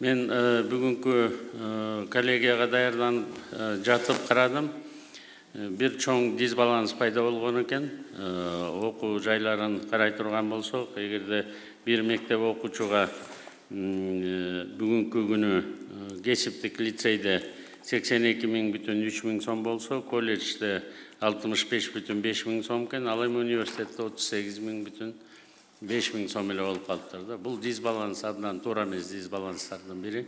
Мен бүгүнкү коллегияга даярданып жатып карадым. Бир чоң дисбаланс пайда болгон экен. Окуу жайларын карай турган болсок, эгерде бир мектеп окуучуга бүгүнкү күнү кесиптик лицейде 82.000,3 сом болсо, колледжде 65.5 сом экен, ал эми университетте 38.5 сом эле болуп калыптыр да. Бул дисбаланс абдан туура эмес дисбаланстардын бири.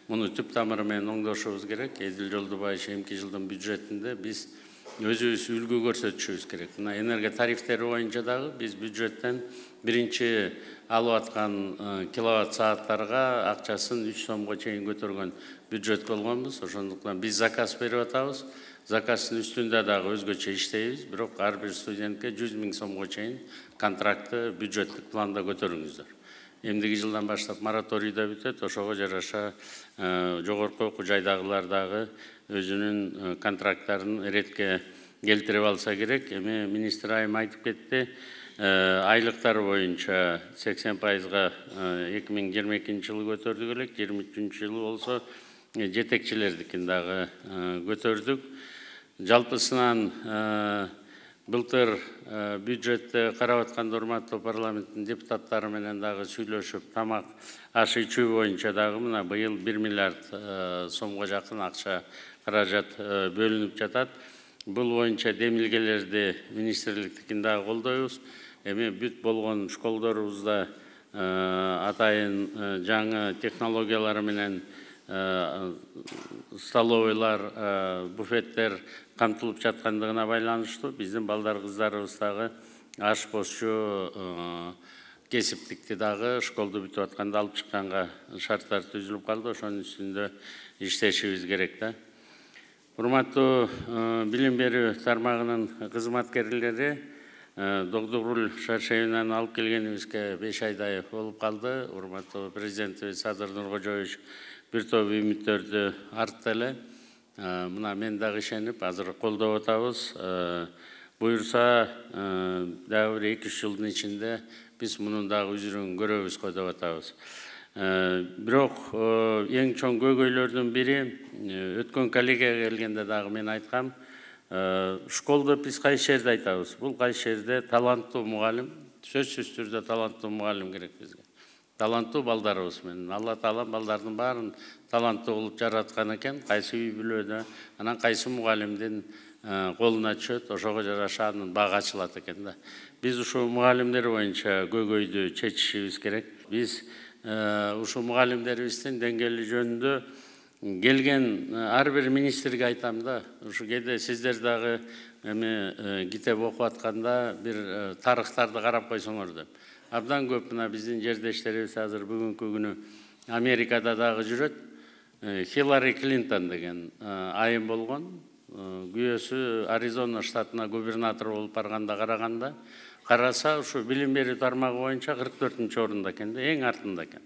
Муну түп тамыры менен оңдошубуз керек. Эдил Жолдубаев эмки жылдын бюджетинде биз өзүбүз үлгү көрсөтүшүбүз керек. Мына энергия тарифтери боюнча дагы биз бюджеттен биринчи алып аткан киловатт сааттарга акчасын 3 сомго чейин көтөргөн бюджет болгонбуз. Ошондуктан биз заказ берип атабыз. Заказдын үстүндө дагы өзгөчө иштейбиз. Бирок ар бир студентке 100.000 сомго чейин контрактты бюджеттик планда көтөрүңүздөр. Эмдиги жылдан баштап мораторий да бүтөт. Ошого жараша жогорку окуу жайдагылар дагы өзүнүн контракттарын эретке келтирип алса керек. Эми министр айым айтып кетти. Айлыктар боюнча 80%га 2022 жылы көтөрдүк элек, 23 жылы болсо жетекчилердикин дагы көтөрдүк. Жалпысынан былтыр бюджетте карап атканда урматтуу парламенттин депутаттары менен дагы сүйлөшүп, тамак аш ичүү боюнча дагы мына быйыл 1 миллиард сомго жакын акча каражат бөлүнүп жатат. Бул боюнча демилгелерди министрликтикин дагы колдойбуз. Эми бүт болгон школдорубузда атайын жаңы технологиялар менен столовойлар, буфеттер камтылып жаткандыгына байланыштуу биздин балдар кыздарыбыз дагы аш бошчу кесиптикти дагы школду бүтүп атканда алып чыкканга шарттар түзүлүп калды. Ошонун үстүндө иштешибиз керек да. Урматтуу билим берүү тармагынын кызматкерлери, Догдугул Шаршеевнан алып келгенибизге 5 айдай болуп калды. Урматтуу президентибиз Садыр Нуркожоевич бир топ үмүттөрдү артты эле. Мына мен дагы ишенип, азыр колдоп атабыз. Буюрса, дагы бир 2-3 жылдын ичинде биз мунун дагы үзүрүн көрөбүз го деп атабыз. Бирок эң чоң көйгөйлөрдүн бири, өткөн коллегияга келгенде дагы мен айткам, школду биз кайсы жерде айтабыз? Бул кайсы жерде таланттуу мугалим, сөзсүз түрдө таланттуу мугалим керек бизге. Таланттуу балдарыбыз менен. Алла Таала балдардын баарын таланттуу кылып жараткан экен. Кайсы үй бүлөдө, анан кайсы мугалимдин колуна түшөт, ошого жараша анын багы ачылат экен да. Биз ушул мугалимдер боюнча көйгөйдү чечишибиз керек. Биз ушул мугалимдерибиздин деңгээли жөнүндө келген ар бир министрге айтам да, ушу кээде сиздер дагы эми китеп окуп атканда бир тарыхтарды карап койсоңор деп. Абдан көп мына биздин жердештерибиз азыр бүгүнкү күнү Америкада дагы жүрөт. Хиллари Клинтон деген айым болгон. Күйөөсү Аризона штатына губернатор болуп барганда караса, ушу билим берүү тармагы боюнча 44-чү орунда экен да, эң артында экен.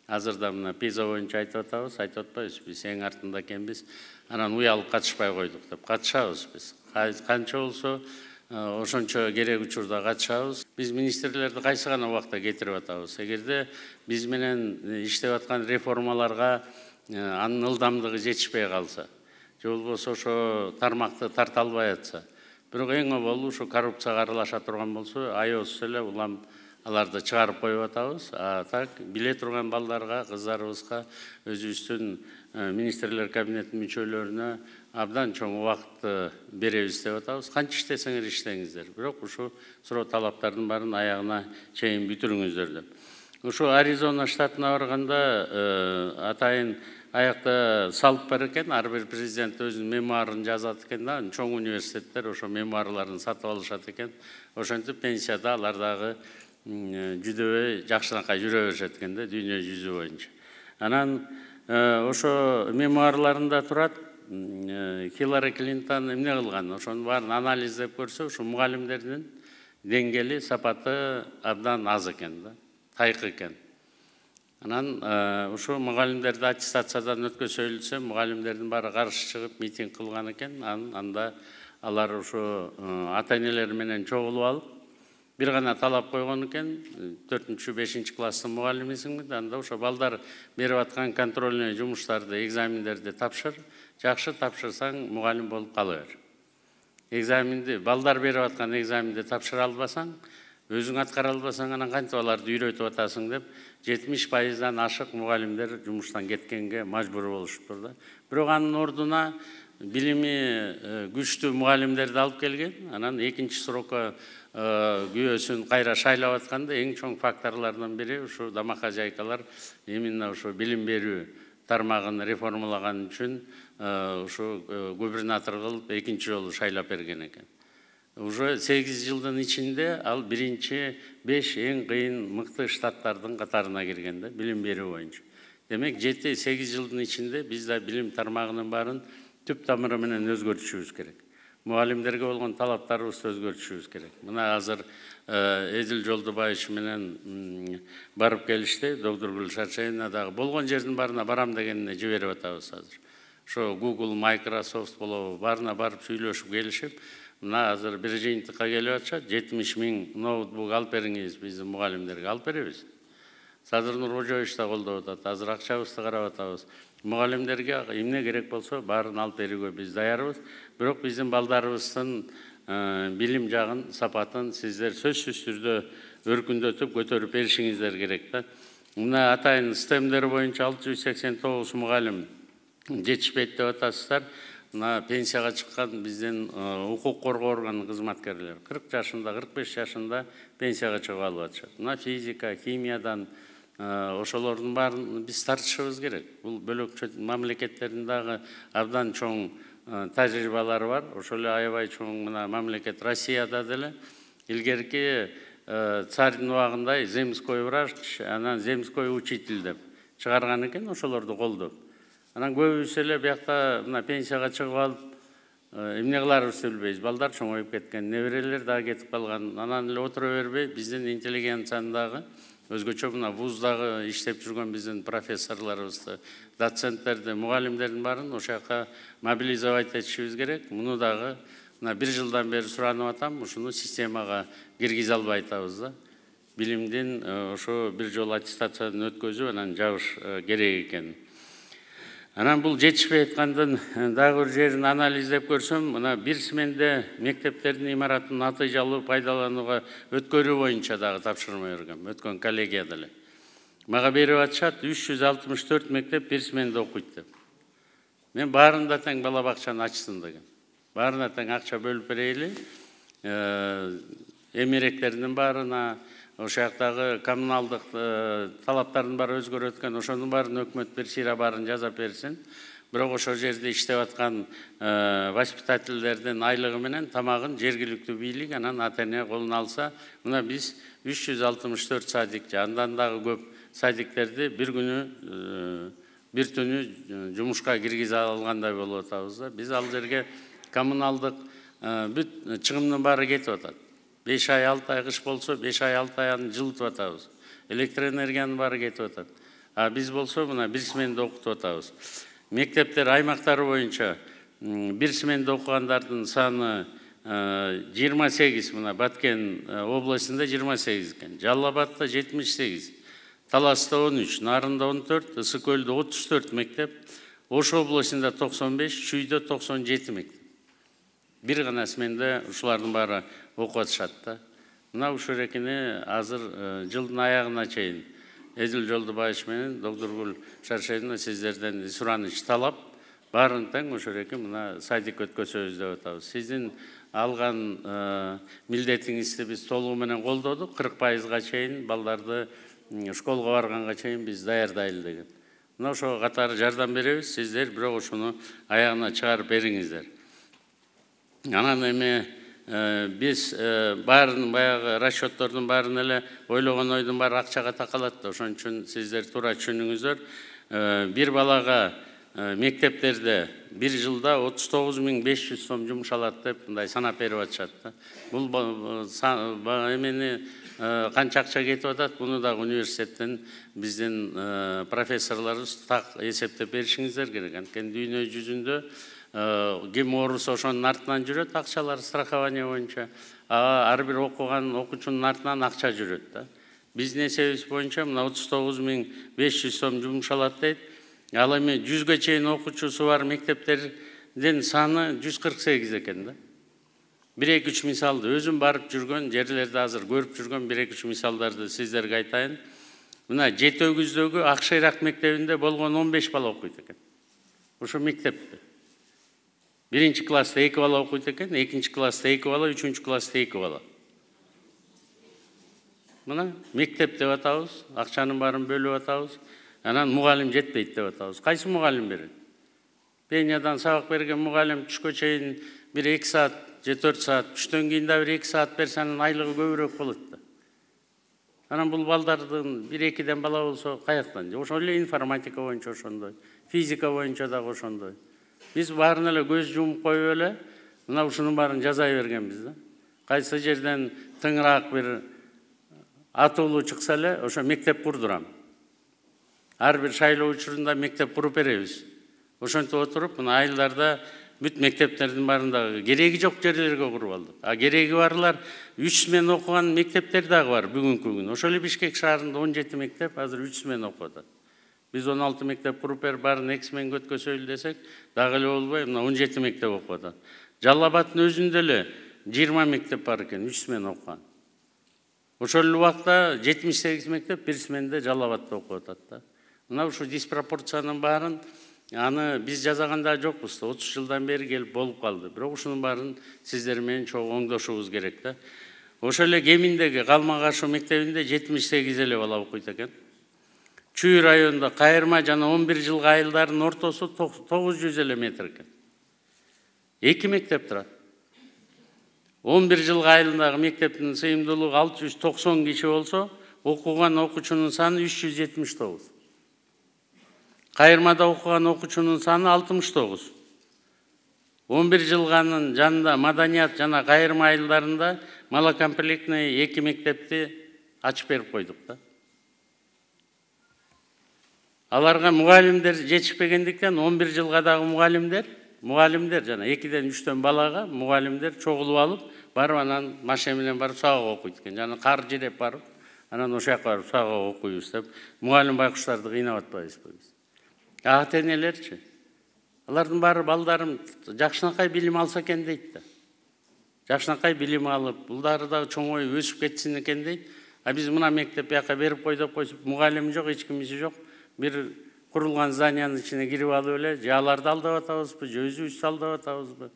Азырда мына PISA боюнча айтып атабыз, айтып атпайбыз, биз эң артында экенбиз. Анан уялып катышпай койдук деп. Катышабыз биз. Канча болсо ошончо керек учурда катышабыз. Биз министрлерди кайсы гана убакта кетирип атабыз. Эгерде биз менен иштеп аткан реформаларга анын ылдамдыгы жетишпей калса, же болбосо ошо тармакты тарта албай атса, бирок эң оболу ушу коррупцияга аралаша турган болсо, аябыз эле улам аларды чыгарып коюп атабыз. Так биле турган балдарга, кыздарыбызга, өзүбүздүн министрлер кабинетинин мүчөлөрүнө абдан чоң убакытты беребиз деп атабыз. Канча иштесеңер иштеңиздер, бирок ушу суроо талаптардын баарын аягына чейин бүтүрүңүздөр деп. Ушу Аризона штатына барганда атайын аякта салык бар экен, ар бир президент өзүнүн мемуарын жазат экен да, чоң университеттер ошо мемуарларын сатып алышат экен. Ошентип пенсияда алар дагы жүдөбөй жакшынакай жүрө беришет экен да, дүйнө жүзү боюнча. Анан ошо мемуарларында турат, Хиллари Клинтон эмне кылган? Ошонун баарын анализдеп көрсө, ушу мугалимдердин деңгээли, сапаты абдан аз экен да, тайкы экен. Анан ушу мугалимдерди аттестациядан өткөзө сөйлөсө, мугалимдердин баары каршы чыгып митинг кылган экен. Анда алар ушу ата-энелер менен чогулуп алып, бир гана талап койгон экен, 4-5 класстын мугалимисиңби, анда ошо балдар берип аткан контрольный жумуштарды, экзамендерди тапшыр, жакшы тапшырсаң мугалим болуп кала бер. Экзаменди, балдар берип аткан экзаменди тапшыра албасаң, өзүң аткара албасаң, анан кантип аларды үйрөтүп атасың деп 70%-дан ашык мугалимдер жумуштан кеткенге мажбур болушуптур да. Бирок анын ордуна билими күчтүү мугалимдерди алып келген, анан экинчи срокко күйөөсүн кайра шайлап атканда эң чоң факторлордун бири ушу дамак хозяйкалар именно ушу билим берүү тармагын реформалаган үчүн ушу губернатор кылып экинчи жолу шайлап берген экен. Уже 8 жылдын ичинде ал биринчи 5 эң кыйын мыкты штаттардын катарына кирген да, билим берүү боюнча. Демек 7-8 жылдын ичинде биз да билим тармагынын баарын түп тамыры менен өзгөртүшүбүз керек. Мугалимдерге болгон талаптарыбызды өзгөртүшүбүз керек. Мына азыр Эдил Жолдубаевич менен барып келишти, доктор Гүл Шаршеевна дагы болгон жердин баарына барам дегенине жиберип атабыз азыр. Ошо Google, Microsoft болобу, баарына барып сүйлөшүп келишип, мына азыр бир жыйынтыкка келип атышат, 70 000 ноутбук алып бериңиз, биздин мугалимдерге алып беребиз. Садыр Нуркожоевич да колдоп атат, азыр акчабызды карап атабыз. Мугалимдерге эмне керек болсо баарын алып берүүгө биз даярбыз. Бирок биздин балдарыбыздын билим жагын, сапатын сиздер сөзсүз түрдө өркүндөтүп, көтөрүп беришиңиздер керек да. Мына атайын стемдер боюнча 689 мугалим жетишпейт деп атасыздар. Мына пенсияга чыккан биздин укук коргоо орган кызматкерлери 40 жашында, 45 жашында пенсияга чыгып алып атышат. Мына физика, химиядан ошолордун баарын биз тартышыбыз керек. Бул бөлөкчө мамлекеттердин дагы абдан чоң тажрыйбалары бар. Ошол эле аябай чоң мына мамлекет Россияда деле илгерки цардын убагында земской врач, анан земской учитель деп чыгарган экен, ошолорду колдоп. Анан көбүбүз эле биякта мына пенсияга чыгып алып, эмне кыларыбызды билбейбиз. Балдар чоңоюп кеткен, неберелер дагы кетип калган. Анан эле отура бербей, биздин интеллигенциянын дагы өзгөчө мына вуздагы иштеп жүргөн биздин профессорлорубузду, доценттерди, мугалимдердин баарын ошол жака мобилизовать этишибиз керек. Муну дагы мына 1 жылдан бери суранып атам, ушуну системага киргизе албай атабыз да. Билимдин ошо бир жолу аттестациядан өткөзүп, анан жабыш керек экен. Анан бул жетишпей аткандын дагы бир жерин анализдеп көрсөм, мына бир сменде мектептердин имаратын натыйжалуу пайдаланууга өткөрүү боюнча дагы тапшырма бергем, өткөн коллегияда эле. Мага берип атышат 364 мектеп бир сменде окуйт деп. Мен баарында тең бала бакчаны ачсын деген. Баарына тең акча бөлүп берейли. Эмеректердин баарына, ошол жактагы коммуналдык талаптардын баары өзгөрүп өткөн, ошонун баарын өкмөт бир сыйра баарын жазап берсин. Бирок ошол жерде иштеп аткан воспитательдердин айлыгы менен тамагын жергиликтүү бийлик анан ата-эне колуна алса, мына биз 364 садик, андан дагы көп садиктерди бир күнү бир түнү жумушка киргизе алгандай болуп атабыз да. Биз ал жерге коммуналдык бүт чыгымдын баары кетип атат. 5 ай 6 ай кыш болсо 5 ай 6 ай аны жылытып атабыз. Электроэнергиянын баары кетип атат. А биз болсо мына бир сменде окутуп атабыз. Мектептер аймактары боюнча бир сменде окугандардын саны 28, мына Баткен областында 28 экен. Жалал Абадта 78, Таласта 13, Нарында 14, Ысык Көлдө 34 мектеп, Ош областында 95, Чүйдө 97 мектеп. Бир гана сменде ушулардын баары окуп атышат да. Мына ушул экени азыр жылдын аягына чейин Эдил Жолдубаевич менен доктор Гүл Шаршеевна сиздерден сураныч талап, баарын тең ошол эки мына садик өткөзөбүз деп атабыз. Сиздин алган милдетиңизди биз толугу менен колдодук, 40%га чейин балдарды школго барганга чейин биз даярдайлы деген. Мына ошого катары жардам беребиз, сиздер бирок ошону аягына чыгарып бериңиздер. Анан эми биз баарын баягы расчеттордун баарын эле ойлогон ойдун баары акчага такалат да. Ошон үчүн сиздер туура түшүнүңүздөр. Бир балага мектептерде бир жылда 39.500 сом жумшалат деп мындай санап берип атышат да. Бул эмени канча акча кетип атат, муну дагы университеттен биздин профессорлорубуз так эсептеп беришиңиздер керек. Анткени дүйнө жүзүндө ким ооруса ошонун артынан жүрөт акчалар страхование боюнча. ар бир окуган окуучунун артынан акча жүрөт да. Биздин эсебибиз боюнча мына 39.500 сом жумшалат дейт. Ал эми 100ге чейин окуучусу бар мектептердин саны 148 экен да. 1-2-3 мисалды өзүм барып жүргөн жерлерди азыр көрүп жүргөн 1-2-3 мисалдарды сиздерге айтайын. Мына Жетөгүздөгү Акшайрак мектебинде болгон 15 бала окуйт экен. Ошо мектепте. 1-класста 2 бала окуйт экен, 2-класста 2 бала, 3-класста 2 бала. Мына мектеп деп атабыз, акчанын баарын бөлүп атабыз. Анан мугалим жетпейт деп атабыз. Кайсы мугалим берет? Пениядан сабак берген мугалим түшкө чейин 1-2 саат, 4 саат, түштөн кийин да 1-2 саат берсе анын айлыгы көбүрөөк болот да. Анан бул балдардын 1-2ден бала болсо каяктан? Ошол эле информатика боюнча ошондой, физика боюнча дагы ошондой. Биз баарын эле көз жумуп коюп эле мына ушунун баарын жазай бергенбиз да. Кайсы жерден тыңыраак бир атуулуу чыкса эле ошо мектеп курдурам. Ар бир шайлоо учурунда мектеп куруп беребиз. Ошентип отуруп мына айылдарда бүт мектептердин баарында кереги жок жерлерге куруп алдык. Кереги барлар 3 смена окуган мектептер дагы бар бүгүнкү күн. Ошол эле Бишкек шаарында 17 мектеп азыр 3 смена окуп атат. Биз 16 мектеп куруп берип баарын 2 сменге өткөзөлү десек, дагы эле болбой, мына 17 мектеп окуп атат. Жалал Абадтын өзүндө эле 20 мектеп бар экен, 3 смена окуган. Ошол эле убакта 78 мектеп 1 сменде Жалал Абадта окуп атат да. Мына ушу диспропорциянын баарын аны биз жазаганда жокпуз да, 30 жылдан бери келип болуп калды. Бирок ушунун баарын сиздер менен чогуу оңдошубуз керек да. Ошол эле Кеминдеги Калмагашуу мектебинде 78 эле бала окуйт экен. Чүй районунда кайырма жана 11 жылга айылдардын ортосу 900 эле метр экен. 2 мектеп турат. 11 жылга айылындагы мектептин сыйымдуулугу 690 киши болсо, окуган окуучунун саны 379. Кайырмада окуган окуучунун саны 69. 11 жылганын жанында маданият жана кайырма айылдарында малокомплектный 2 мектепти ачып берип койдук да. Аларга мугалимдер жетишпегендиктен 11 жылга дагы мугалимдер жана 2ден 3төн балага мугалимдер чогулуп алып, барып анан машина менен барып сабак окуйт экен. Жана кар жиреп барып, анан ошол жака барып сабак окуйбуз деп, мугалим байкуштарды кыйнап атпайбызбы биз? Ата-энелерчи? Алардын баары балдарым жакшынакай билим алса экен дейт да. Жакшынакай билим алып, булдары дагы чоңоюп өсүп кетсин экен дейт. Биз мына мектеп бияка берип кой деп койсуп, мугалим жок, эч кимиси жок. Бир курулган зданиянын ичине кирип алып эле, же аларды алдап атабызбы, же өзүбүз алдап атабызбы?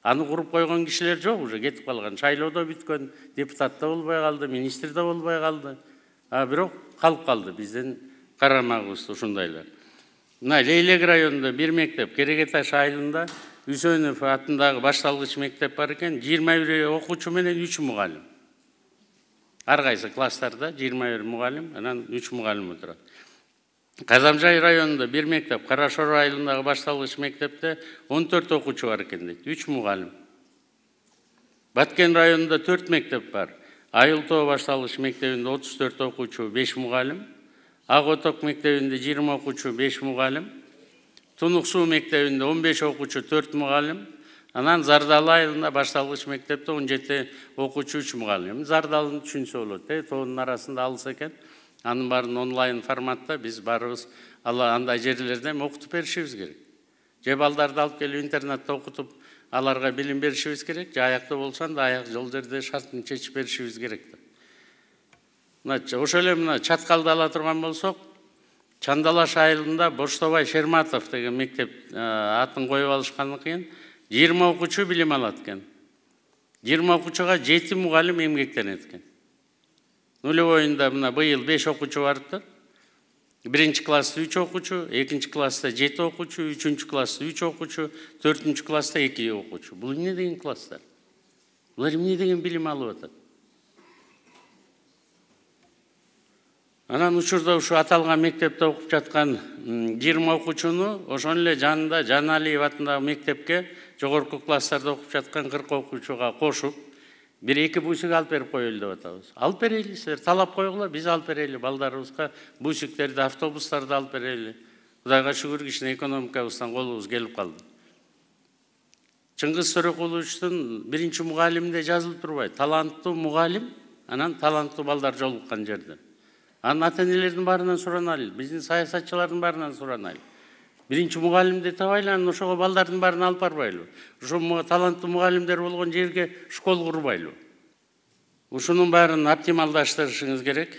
Аны куруп койгон кишилер жок, уже кетип калган. Шайлоодо бүткөн, депутат да болбой калды, министр да болбой калды. Бирок калып калды биздин карамагыбызда ушундайлар. Мына Лейлек районунда бир мектеп, Керегеташ айылында Үсөнов атындагы башталгыч мектеп бар экен, 21 окуучу менен 3 мугалим. Ар кайсы класстарда 21 мугалим, анан 3 мугалим отурат. Казамжай районунда бир мектеп, Карашор айылындагы башталгыч мектепте 14 окуучу бар экен дейт, 3 мугалим. Баткен районунда 4 мектеп бар. Айыл Тоо башталгыч мектебинде 34 окуучу, 5 мугалим. Ак Оток мектебинде 20 окуучу, 5 мугалим. Тунук Суу мектебинде 15 окуучу, 4 мугалим. Анан Зардалы айылында башталгыч мектепте 17 окуучу, 3 мугалим. Зардалын түшүнсө болот, тоонун арасында алыс экен. Анын баарын онлайн форматта биз барыбыз андай жерлерден окутуп беришибиз керек. Же балдарды алып келип интернетте окутуп, аларга билим беришибиз керек. Же аяктуу болсоң да аяк жол жерде шартын чечип беришибиз керек. Ошол эле мына Чаткалды ала турган болсок, Чандалаш айылында Боштобай Шерматов деген мектеп атын коюп алышканы кыйын. 20 окуучу билим алат экен. 20 окуучуга 7 мугалим эмгектенет экен. Нулевойунда мына быйыл 5 окуучу барыптыр. 1-класста 3 окуучу, 2-класста 7 окуучу, 3-класста 3 окуучу, 4-класста 2 окуучу. Бул эмне деген класстар? Булар эмне деген билим алып атат? Анан учурда ушу аталган мектепте окуп жаткан 20 окуучуну ошон эле жанында Жаналиев атындагы мектепке жогорку класстарда окуп жаткан 40 окуучуга кошуп, 1-2 бусик алып берип коелу деп атабыз. Алып берели, силер талап койгула, биз алып берели, балдарыбызга бусиктерди, автобустарды алып берели. Кудайга шүгүр, кичине экономикабыздан колубуз келип калды. Чыңгыз Төрөкуловичтин биринчи мугалиминде жазылып турбайбы? Таланттуу мугалим, анан таланттуу балдар жолуккан жерде. Анын ата-энелердин баарынан суранайлы, биздин саясатчылардын баарынан суранайлы. Биринчи мугалимди табайлы, анан ошого балдардын баарын алып барбайлы. Ошо таланттуу мугалимдер болгон жерге школ курбайлы. Ушунун баарын оптималдаштырышыңыз керек.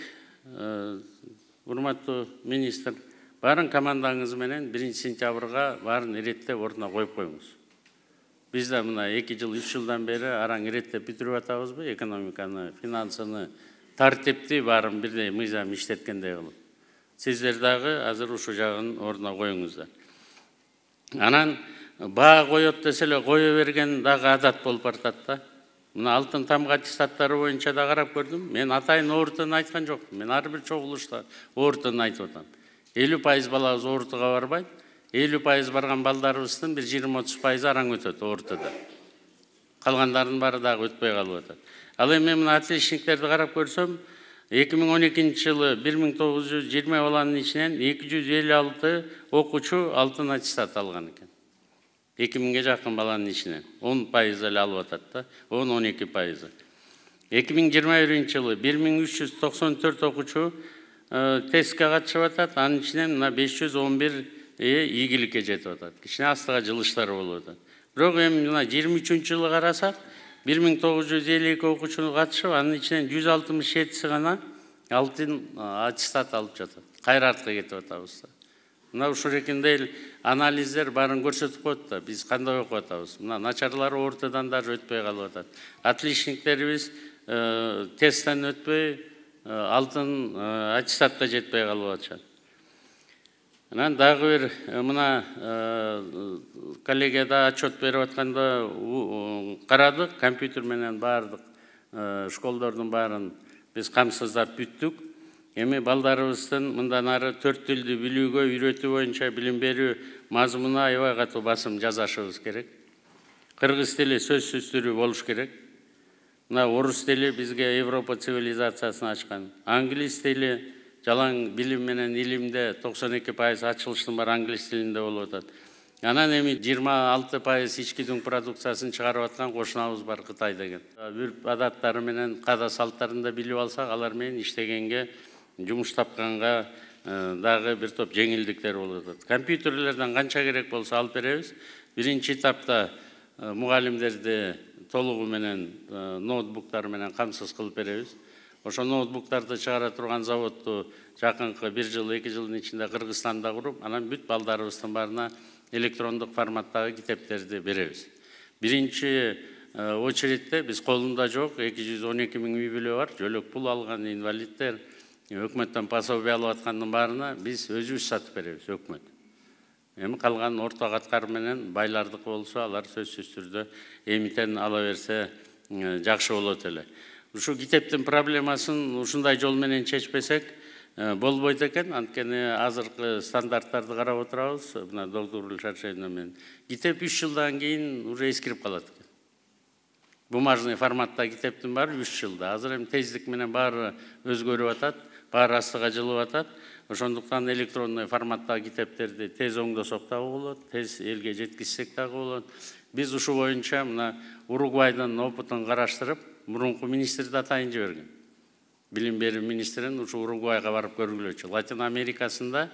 Урматтуу министр, баарын командаңыз менен 1 сентябрга баарын иреттеп ордуна коюп коюңуз. Биз да мына 2 жыл, 3 жылдан бери араң иреттеп бүтүрүп атабызбы, экономиканы, финансыны, тартипти баарын бирдей мыйзам иштеткендей кылып. Сиздер дагы азыр ушу жагын ордуна коюңуздар. Анан баа коет десе эле кое берген дагы адат болуп бартат да. Мына алтын тамга аттестаттары боюнча да карап көрдүм. Мен атайын оорутууну айткан жокмун. Мен ар бир чогулушта оорутууну айтып атам. 50% балабыз оорутууга барбайт. 50% барган балдарыбыздын бир 20-30% араң өтөт оорутуда. Калгандардын баары дагы өтпөй калып атат. Ал эми мына отличниктерди карап көрсөм, 2012-жылы 1920 баланын ичинен 256 окуучу алтын аттестат алган экен. 2000-ге жакын баланын ичинен 10% эле алып атат да, 10-12%. 2021-жылы 1394 окуучу тестке катышып атат, анын ичинен мына 511 ийгиликке жетип атат. Кичине астыга жылыштары болуп атат. Бирок эми мына 23-жылы карасак, 1952 окуучу катышып, анын ичинен 167си гана алтын аттестат алып жатат. Кайра артка кетип атабыз да. Мына ушул экиндей анализдер баарын көрсөтүп коет да, биз кандай окуп атабыз. Мына начарлар оорутуудан даже өтпөй калып атат. Отличниктерибиз тесттен өтпөй, алтын аттестатка жетпей калып атышат. Анан дагы бир мына коллегия да отчет берип атканда карадык, компьютер менен баардык школдордун баарын биз камсыздап бүттүк. Эми балдарыбыздын мындан ары 4 тилди билүүгө үйрөтүү боюнча билим берүү мазмуна аябай катуу басым жасашыбыз керек. Кыргыз тили сөзсүз түрү болуш керек. Мына орус тили бизге Европа цивилизациясын ачкан. Англис тили жалаң билим менен илимде 92% ачылыштын баары англис тилинде болуп атат. Анан эми 26% ички дүң продукциясын чыгарып аткан кошунабыз бар Кытай деген. Үрп адаттары менен када салттарын да билип алсак, алар менен иштегенге, жумуш тапканга дагы бир топ жеңилдиктер болуп атат. Компьютерлерден канча керек болсо алып беребиз. Биринчи этапта мугалимдерди толугу менен ноутбуктар менен камсыз кылып беребиз. Ошо ноутбуктарды чыгара турган заводду жакынкы 1 жыл, 2 жылдын ичинде Кыргызстанда куруп, анан бүт балдарыбыздын баарына электрондук форматтагы китептерди беребиз. Биринчи очередте биз колунда жок 212 000 үй бүлө бар, жөлөк пул алган инвалиддер, өкмөттөн пособие алып аткандын баарына биз өзүбүз сатып беребиз, өкмөт. Эми калган орто каткар менен байлардык болсо, алар сөзсүз түрдө эмитен ала берсе жакшы болот эле. Ушу китептин проблемасын ушундай жол менен чечпесек болбойт экен. Анткени азыркы стандарттарды карап отурабыз, мына доктор Шаршенов менен. Китеп 3 жылдан кийин уже эскирип калат экен. Бумажный форматта китептин баары 3 жылда. Азыр эми тездик менен баары өзгөрүп атат, баары астыга жылып атат. Ошондуктан электронный форматтагы китептерди тез оңдосок дагы болот, тез элге жеткизсек дагы болот. Биз ушу боюнча мына Уругвайдын опытын караштырып, мурунку министрди атайын жиберген. Билим берүү министрин ушу Уругвайга барып көргүлөчү. Латин Америкасында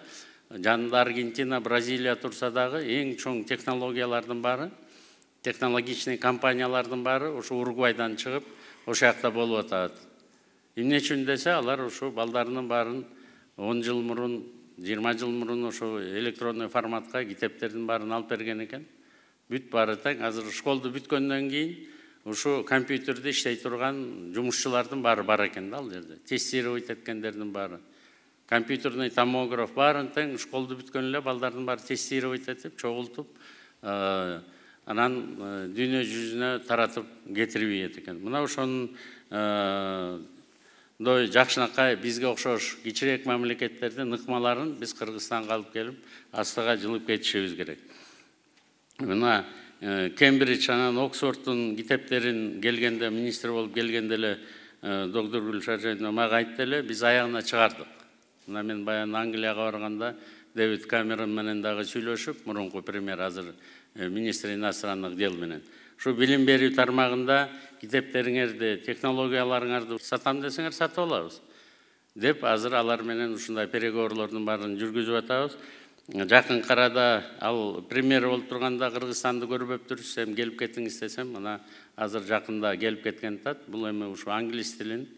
жанында Аргентина, Бразилия турса дагы эң чоң технологиялардын баары, технологичный компаниялардын баары ушу Уругвайдан чыгып, ошол жакта болуп атат. Эмне үчүн десе, алар ушу балдарынын баарын 10 жыл мурун, 20 жыл мурун ошо электронный форматка китептердин баарын алып берген экен. Бүт баары тең. Азыр школду бүткөндөн кийин ушу компьютерде иштей турган жумушчулардын баары бар экен да ал жерде. Тестировать эткендердин баары. Компьютерный томограф баарын тең школду бүткөн эле балдардын баары тестировать этип, чогултуп, анан дүйнө жүзүнө таратып кетирип ийет экен. Мына ошонун жакшынакай бизге окшош кичирээк мамлекеттердин ыкмаларын биз Кыргызстанга алып келип, астыга жылып кетишибиз керек. Мына Кембридж анан Оксфордтун китептерин келгенде, министр болуп келгенде эле доктор Гүлшарженова мага айтты эле, биз аягына чыгардык. Мына мен баян Англияга барганда Дэвид Камерон менен дагы сүйлөшүп, мурунку премьер, азыр министр иностранных дел менен. Ушу билим берүү тармагында китептериңерди, технологияларыңарды сатам десеңер сатып алабыз деп, азыр алар менен ушундай переговорлордун баарын жүргүзүп атабыз. Жакын карада ал премьер болуп турганда Кыргызстанды көрбөптүрсүз, эми келип кетиңиз десем, мына азыр жакында келип кеткен атат. Бул эми ушу англис тилин,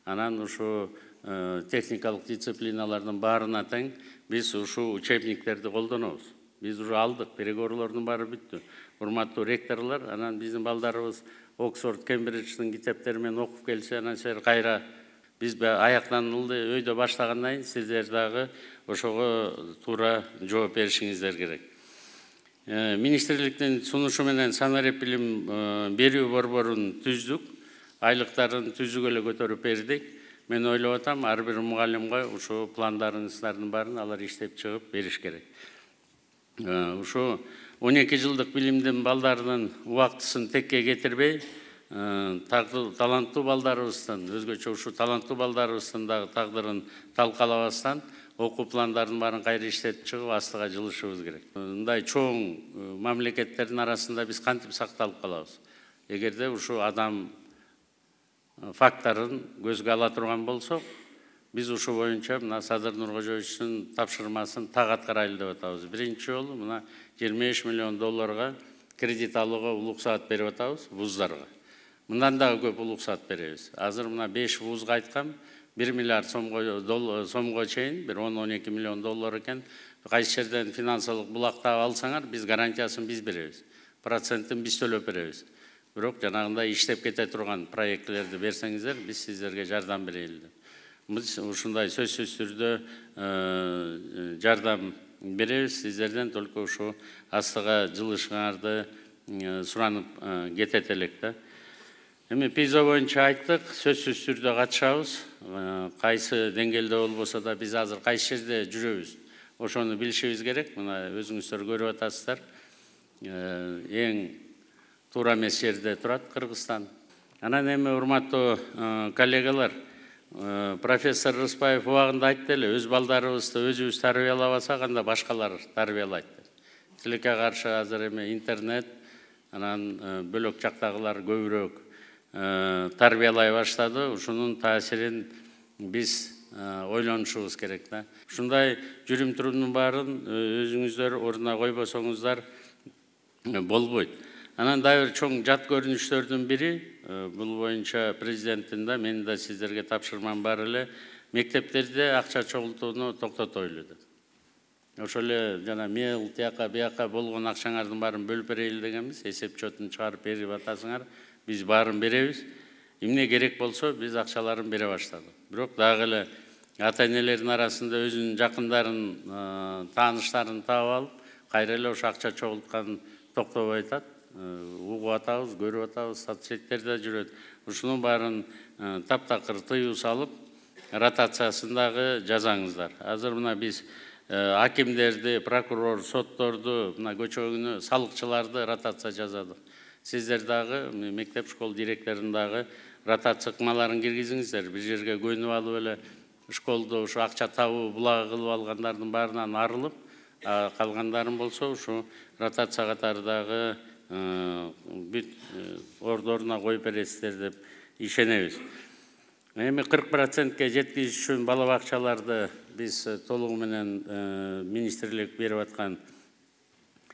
анан ушу техникалык дисциплиналардын баарына тең биз ушу учебниктерди колдонобуз. Биз уже алдык, переговорлордун баары бүттү. Урматтуу ректорлор, анан биздин балдарыбыз Оксфорд, Кембридждин китептери менен окуп келсе, анан силер кайра биз аяктан өйдө баштагандан кийин сиздер дагы ошого туура жооп беришиңиздер керек. Министрликтин сунушу менен санарип билим берүү борборун түздүк, айлыктарын түзүгө эле көтөрүп бердик. Мен ойлоп атам, ар бир мугалимге ушу пландарыңыздардын баарын алар иштеп чыгып бериш керек. Ушу 12 жылдык билимдин балдарынын убактысын текке кетирбей, таланттуу балдарыбыздын, өзгөчө ушу таланттуу балдарыбыздын дагы тагдырын талкалабастан, окуу пландарын баарын кайра иштетип чыгып, астыга жылышыбыз керек. Мындай чоң мамлекеттердин арасында биз кантип сакталып калабыз? Эгерде ушу адам фактарын көзгө ала турган болсок, биз ушу боюнча мына Садыр Нуркожоевичтин тапшырмасын так аткарайлы деп атабыз. Биринчи жолу мына $25 миллион кредит алууга улуксаат берип атабыз вуздарга. Мындан дагы көп улуксаат беребиз. Азыр мына 5 вузга айткам, $1 миллиард сомго чейин, бир $10-12 миллион экен. Кайсы жерден финансылык булактап алсаңар, биз гарантиясын биз беребиз. Процентин биз төлөп беребиз. Бирок жанагындай иштеп кете турган проектлерди берсеңиздер, биз сиздерге жардам берели деп. Биз ушундай сөзсүз түрдө жардам беребиз, сиздерден только ушу астыга жылышыңарды суранып кетет элек да. Эми ПИЗО боюнча айттык, сөзсүз түрдө катышабыз. Кайсы деңгээлде болбосо да биз азыр кайсы жерде жүрөбүз, ошону билишибиз керек. Мына өзүңүздөр көрүп атасыздар. Эң туура эмес жерде турат Кыргызстан. Анан эми урматтуу коллегалар, профессор Рыспаев убагында айтты эле, өз балдарыбызды өзүбүз тарбиялабасак, анда башкалар тарбиялайт. Тилекке каршы азыр эми интернет, анан бөлөк жактагылар көбүрөөк тарбиялай баштады. Ушунун таасирин биз ойлонушубуз керек да. Ушундай жүрүм-турумдун баарын өзүңүздөр ордуна койбосоңуздар болбойт. Анан дагы бир чоң жат көрүнүштөрдүн бири, бул боюнча президенттин да, менин да сиздерге тапшырмам бар эле, мектептерде акча чогултууну токтотойлу деп. Ошол эле жана мел тияка бияка болгон акчаңардын баарын бөлүп берели дегенбиз, эсеп чотун чыгарып берип атасыңар, биз баарын беребиз. Эмне керек болсо биз акчаларын бере баштадык. Бирок дагы эле ата-энелердин арасында өзүнүн жакындарын, тааныштарын таап алып, кайра эле ошо акча чогулткан токтобой атат. Угуп атабыз, көрүп атабыз, соцсеттерде жүрөт. Ушунун баарын таптакыр тыюу салып, ротациясын дагы жазаңыздар. Азыр мына биз акимдерди, прокурор, сотторду, мына көчө күнү салыкчыларды ротация жазадык. Сиздер дагы мектеп школ директорун дагы ротация ыкмаларын киргизиңиздер. Бир жерге көнүп алып эле школду ушу акча табуу булагы кылып алгандардын баарынан арылып, калгандарын болсо ушу ротация катары дагы бүт ордоруна коюп бересиздер деп ишенебиз. Эми 40%ке жеткизиш үчүн бала бакчаларды биз толугу менен министрлик берип аткан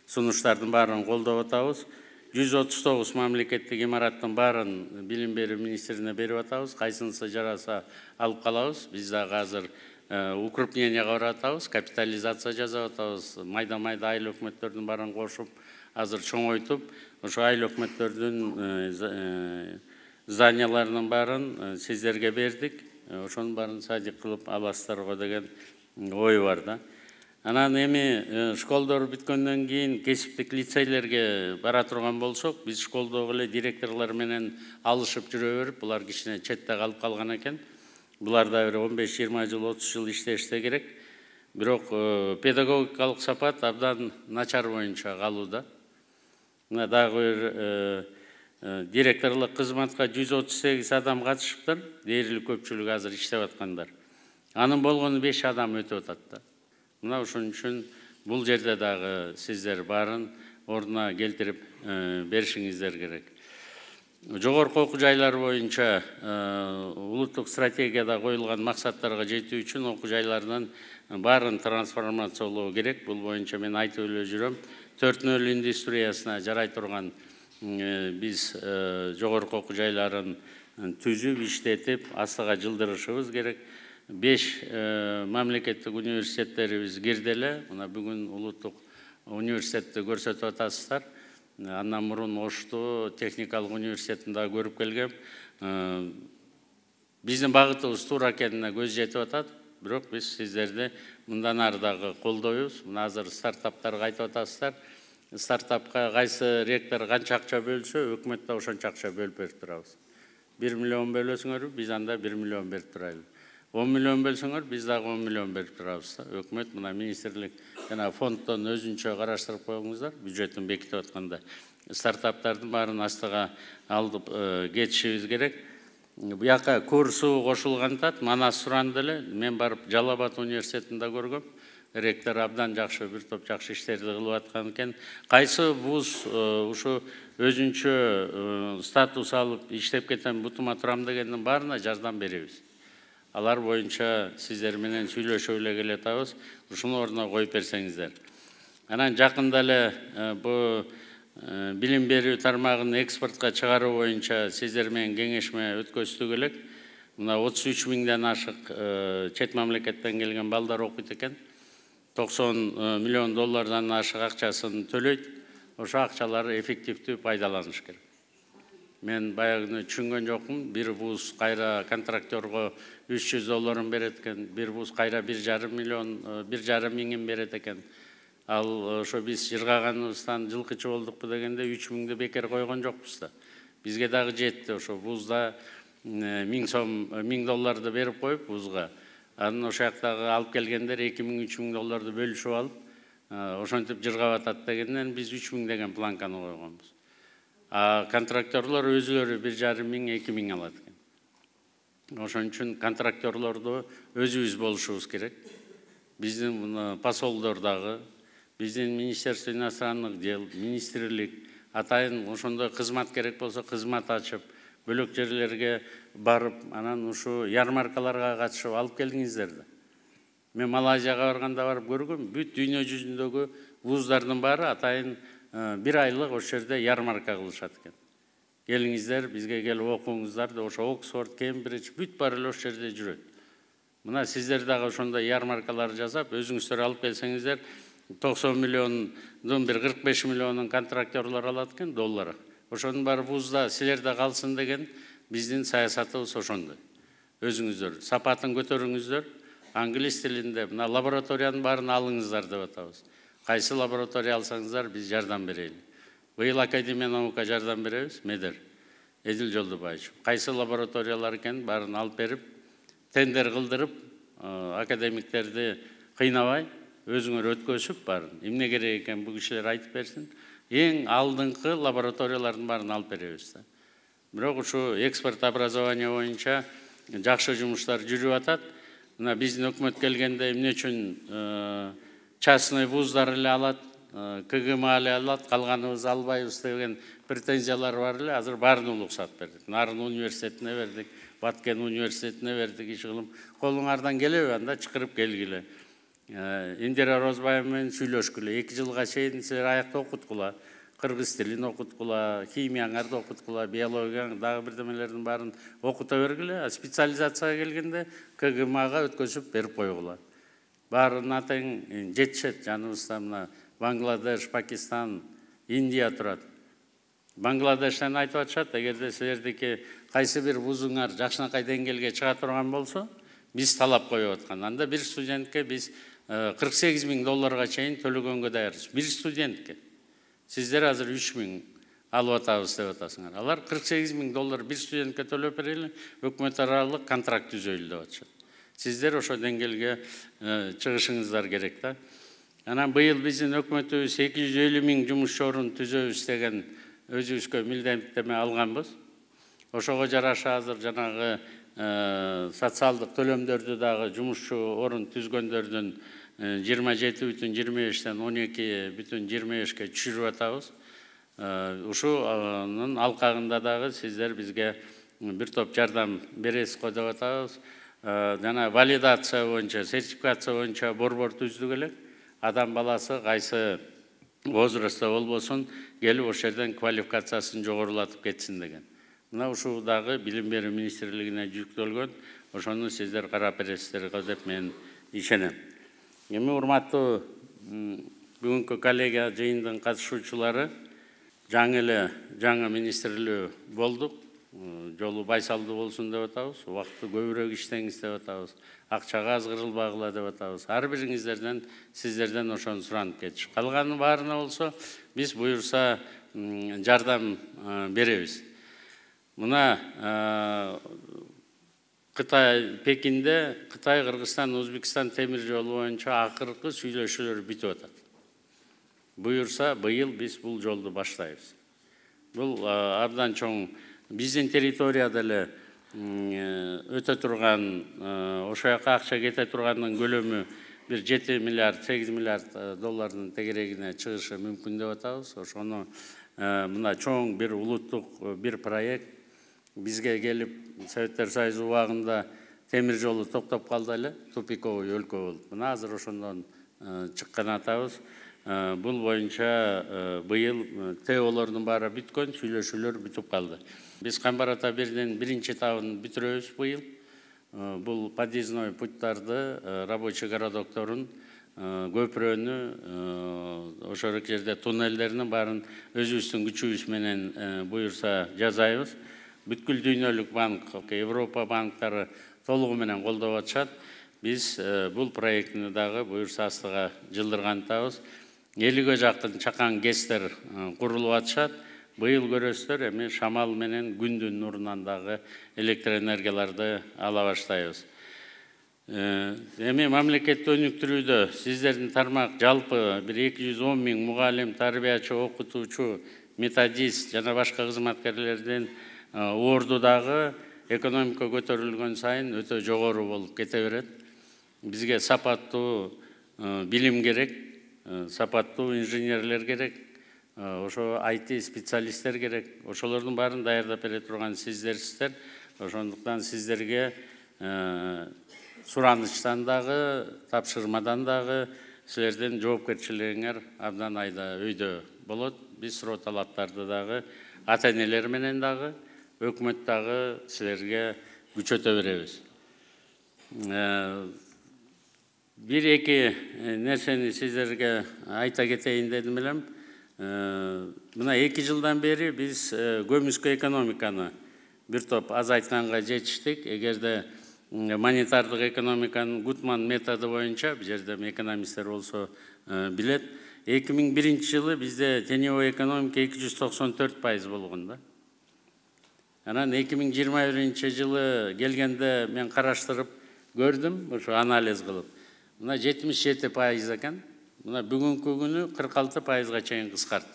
сунуштардын баарын колдоп атабыз. 139 мамлекеттик имараттын баарын билим берүү министрине берип атабыз. Кайсынысы жараса алып калабыз. Биз дагы азыр укрупненияга барып атабыз, капитализация жасап атабыз. Майда-майда айыл өкмөттөрдүн баарын кошуп, азыр чоңойтуп, ошо айыл өкмөттөрдүн зданияларынын баарын сиздерге бердик. Ошонун баарын садик кылып аласыздарго деген ой бар да. Анан эми школдор бүткөндөн кийин кесиптик лицейлерге бара турган болсок, биз школдогу эле директорлор менен алышып жүрө берип, булар кичине четте калып калган экен. Булар да бир 15-20 жыл, 30 жыл иштешсе керек. Бирок педагогикалык сапат абдан начар боюнча калууда. Мына дагы бир директорлук кызматка 138 адам катышыптыр. Дээрлик көпчүлүгү азыр иштеп аткандар. Анын болгону 5 адам өтүп атат да. Мына ошон үчүн бул жерде дагы сиздер баарын ордуна келтирип беришиңиздер керек. Жогорку окуу жайлар боюнча улуттук стратегияда коюлган максаттарга жетүү үчүн окуу жайлардын баарын трансформациялоо керек. Бул боюнча мен айтып эле жүрөм. 4.0 индустриясына жарай турган биз жогорку окуу жайларын түзүп, иштетип, астыга жылдырышыбыз керек. 5 мамлекеттик университеттерибиз кирди эле. Мына бүгүн улуттук университетти көрсөтүп атасыздар. Андан мурун Ошту техникалык университетин дагы көрүп келгем. Биздин багытыбыз туура экенине көз жетип атат. Бирок биз сиздерди мындан ары дагы колдойбуз. Мына азыр стартаптарга айтып атасыздар. Стартапка кайсы ректор канча акча бөлсө, өкмөт да ошончо акча бөлүп берип турабыз. 1 миллион бөлөсүңөр, биз анда 1 миллион берип турайлы. 10 миллион бөлсөңөр, биз дагы 10 миллион берип турабыз. Өкмөт мына министрлик жана фонддон өзүнчө караштырып коюңуздар, бюджеттин бекитип атканда. Стартаптардын баарын астыга алып кетишибиз керек. Буяка курсу кошулгантат, Манас суранды эле. Мен барып Жалал Абад университетинде көргөм. Ректор абдан жакшы, бир топ жакшы иштерди кылып аткан экен. Кайсы вуз ушу өзүнчө статус алып иштеп кетем, бутума турам дегендин баарына жардам беребиз. Алар боюнча сиздер менен сүйлөшүп эле келатабыз. Ушуну ордуна коюп берсеңиздер. Анан жакында эле бу билим берүү тармагын экспортко чыгаруу боюнча сиздер менен кеңешме өткөздүк элек. Мына 33 миңден ашык чет мамлекеттен келген балдар окуйт экен. 90 миллион доллардан ашык акчасын төлөйт. Ошо акчалар эффективдүү пайдаланыш керек. Мен баягыны түшүнгөн жокмун. Бир вуз кайра контрактерго 300 долларын берет экен, бир вуз кайра 1,5 миллион, 1,5 миңин берет экен. Ал ошо биз жыргаганыбыздан жылкычы болдукпу дегенде 3 миңди бекер койгон жокпуз да. Бизге дагы жетти ошо вузда 1000 долларды берип коюп вузга. Анын ошо жактагы алып келгендер 2000-3 миң долларды бөлүшүп алып, ошентип жыргап атат дегенден биз 3 миң деген планканы койгонбуз. Контрактерлор өзүлөрү 1,5 миң, 2 миң алат экен. Ошон үчүн контрактерлорду өзүбүз болушубуз керек. Биздин посолдор дагы, биздин Министерство иностранных дел, министрлик атайын ошондой кызмат керек болсо кызмат ачып, бөлөк жерлерге барып, анан ушу ярмаркаларга катышып алып келиңиздер да. Мен Малайзияга барганда барып көргөм, бүт дүйнө жүзүндөгү вуздардын баары атайын 1 айлык ошол жерде ярмарка кылышат экен. Келиңиздер, бизге келип окуңуздар да, ошо Оксфорд, Кембридж, бүт баары эле ошол жерде жүрөт. Мына сиздер дагы ошондой ярмаркалар жасап, өзүңүздөр алып келсеңиздер, 90 миллиондун бир 45 миллионун контрактерлор алат экен доллар. Ошонун баары вузда силерде калсын деген биздин саясатыбыз ошондой. Өзүңүздөр сапатын көтөрүңүздөр, англис тилинде мына лабораториянын баарын алыңыздар деп атабыз. Кайсы лаборатория алсаңыздар биз жардам берели. Быйыл Академия наука жардам беребиз, Медер, Эдил Жолдубаевич. Кайсы лабораториялар экен баарын алып берип, тендер кылдырып, академиктерди кыйнабай, өзүңөр өткөзүп баарын. Эмне керек экен бул кишилер айтып берсин. Эң алдыңкы лабораториялардын баарын алып беребиз да. Бирок ушу экспорт образование боюнча жакшы жумуштар жүрүп атат. Мына биздин өкмөт келгенде эмне үчүн частный вуздар эле алат, КГМА эле алат, калганыбыз албайбыз деген претензиялар бар эле. Азыр баарын уруксат бердик. Нарын университетине бердик, Баткен университетине бердик, иш кылым. Колуңардан келеби, анда чакырып келгиле. Индира Розбаева менен сүйлөшкүлө. 2 жылга чейин силер аякта окуткула. Кыргыз тилин окуткула, химияңарды окуткула, биологияң, дагы бирдемелердин баарын окута бергиле. Специализацияга келгенде КГМАга өткөзүп берип койгула. Баарына тең жетишет. Жаныбызда мына Бангладеш, Пакистан, Индия турат. Бангладештен айтып атышат, эгерде силердики кайсы бир вузуңар жакшынакай деңгээлге чыга турган болсо, биз талап коюп аткан. Анда бир студентке биз 48 миң долларга чейин төлөгөнгө даярбыз. Бир студентке. Сиздер азыр 3 миң алып атабыз деп атасыңар. Алар 48 миң доллар бир студентке төлөп берели, өкмөт аралык контракт түзөйлү деп атышат. Сиздер ошо деңгээлге чыгышыңыздар керек да. Анан быйыл биздин өкмөтүбүз 250 миң жумуш орун түзөбүз деген өзүбүзгө милдеттеме алганбыз. Ошого жараша азыр жанагы социалдык төлөмдөрдү дагы жумушчу орун түзгөндөрдүн 27,25-тен 12,25-ке түшүрүп атабыз. Ушунун алкагында дагы сиздер бизге бир топ жардам бересиз го деп атабыз. Жана валидация боюнча, сертификация боюнча борбор түздүк элек. Адам баласы кайсы возрастта болбосун, келип ошол жерден квалификациясын жогорулатып кетсин деген. Мына ушул дагы Билим берүү министрлигине жүктөлгөн. Ошону сиздер карап бересиздер деп мен ишенем. Эми урматтуу бүгүнкү коллегия жыйындын катышуучулары, жаңы министрлүү болдук. Жолу байсалдуу болсун деп атабыз. Убакытты көбүрөөк иштеңиз деп атабыз. Акчага аз кырылбагыла деп атабыз. Ар бириңиздерден, сиздерден ошону суранып кетиш. Калганын баарына болсо биз буюрса жардам беребиз. Мына Кытай, Пекинде Кытай, Кыргызстан, Өзбекстан темир жолу боюнча акыркы сүйлөшүүлөр бүтүп атат. Буюрса, быйыл биз бул жолду баштайбыз. Бул абдан чоң биздин территорияда эле өтө турган, ошол жака акча кете турганын көлөмү бир 7 миллиард, 8 миллиард доллардын тегерегине чыгышы мүмкүн деп атабыз. Ошону мына чоң бир улуттук бир проект бизге келип, Советтер Союзу убагында темир жолу токтоп калды эле, тупиковый өлкө болуп. Мына азыр ошондон чыккан атабыз. Бул боюнча быйыл ТОлордун баары бүткөн, сүйлөшүүлөр бүтүп калды. Биз Камбар ата 1-дин биринчи этабын бүтүрөбүз быйыл. Бул подъездной путтарды, рабочий городокторун, көпүрөнү, ошол жерде туннелдеринин баарын өзүбүздүн күчүбүз менен буюрса жасайбыз. Бүткүл дүйнөлүк банк, Европа банктары толугу менен колдоп атышат. Биз бул проектини дагы буюрса астыга жылдырган атабыз. 50ге жакын чакан ГЭСтер курулуп атышат. Быйыл көрөсүздөр, эми шамал менен күндүн нурунан дагы электр энергияларды ала баштайбыз. Эми мамлекеттик өнүктүрүүдө сиздердин тармак жалпы бир 210 миң мугалим, тарбиячы, окутуучу, методист жана башка кызматкерлердин орду дагы экономика көтөрүлгөн сайын өтө жогору болуп кете берет. Бизге сапаттуу билим керек, сапаттуу инженерлер керек, ошо IT специалисттер керек. Ошолордун баарын даярдап бере турган сиздерсиздер. Ошондуктан сиздерге суранычтан дагы, тапшырмадан дагы силердин жоопкерчилигиңер абдан айда өйдө болот. Биз суроо талаптарды дагы ата-энелер менен дагы, өкмөт дагы силерге күчөтө беребиз. Бир-эки нерсени сиздерге айта кетейин дедим элем. Мына 2 жылдан бери биз көмүскө экономиканы бир топ азайтканга жетиштик. Эгерде монетардык экономиканын Гутман методу боюнча, бул жерде экономисттер болсо билет, 2001 жылы бизде теневой экономика 294% болгон да. Анан 2021 жылы келгенде мен караштырып көрдүм, ошо анализ кылып. Мына 77% экен. Мына бүгүнкү күнү 46%га чейин кыскарт.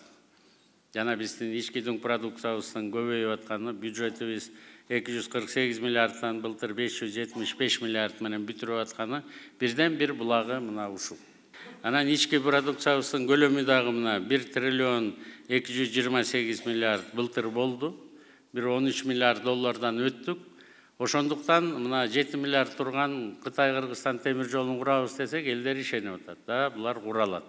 Жана биздин ички дүң продукциябыздын көбөйүп атканы, бюджетибиз 248 миллиардтан былтыр 575 миллиард менен бүтүрүп атканы бирден бир булагы мына ушул. Анан ички продукциябыздын көлөмү дагы мына 1 триллион 228 миллиард былтыр болду. Bir 13 milyar dollardan öttük. Ошондуктан мына 7 миллиард турган Кытай-Кыргызстан темир жолун курабыз десек, элдер ишенип атат. Да, булар куралат.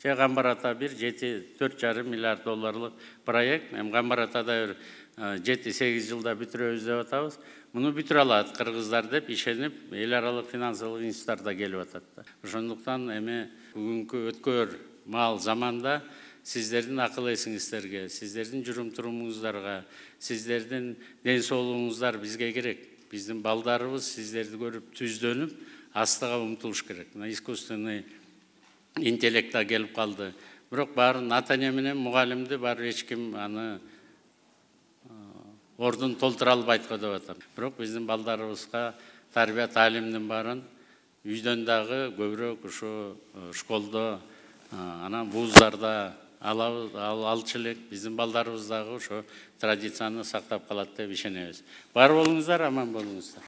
Же Камбар ата 4,5 миллиард долларлык проект. Эми Камбар атада 7-8 жылда бүтүрөбүз деп атабыз. Муну бүтүрө алат кыргыздар деп ишенип, эл аралык финансылык институттар да келип атат. Ошондуктан эми бүгүнкү өткөр маал заманда сиздердин акыл эсиңиздерге, сиздердин жүрүм-турумуңуздарга, сиздердин ден соолугуңуздар бизге керек. Биздин балдарыбыз сиздерди көрүп түздөнүп, астыга умтулуш керек. Искусственный интеллект келип калды. Бирок баарын ата-эне менен мугалимди баары эч ким аны ордун толтура албайт го деп атам. Бирок биздин балдарыбызга тарбия таалимдин баарын үйдөн дагы көбүрөөк ушу школдо, анан вуздарда алчу элек. Биздин балдарыбыз дагы ошо традицияны сактап калат деп ишенебиз. Бар болуңуздар, аман болуңуздар.